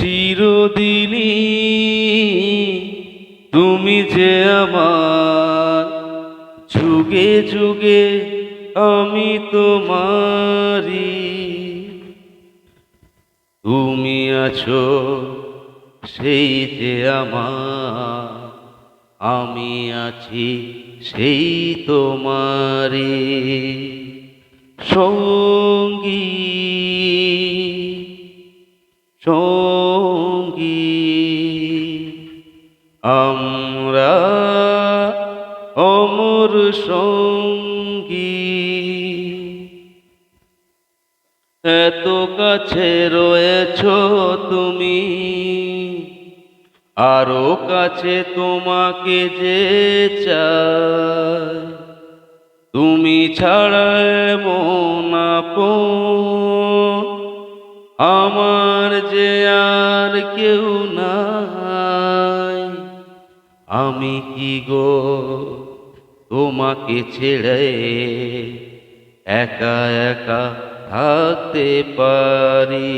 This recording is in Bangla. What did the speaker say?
চিরদিনই তুমি যে আমার, যুগে যুগে আমি তোমারি। তুমি আছো সেই যে আমার, আমি আছি সেই তোমারি সঙ্গী সঙ্গী। আমরা অমর সঙ্গী, এত কাছে রয়েছ তুমি, আরো কাছে তোমাকে যে চাই। তুমি ছাড়া এমন আপন আমার যে আর কেউ নাই। আমি কি গো তোমাকে ছেড়ে একা একা থাকতে পারি?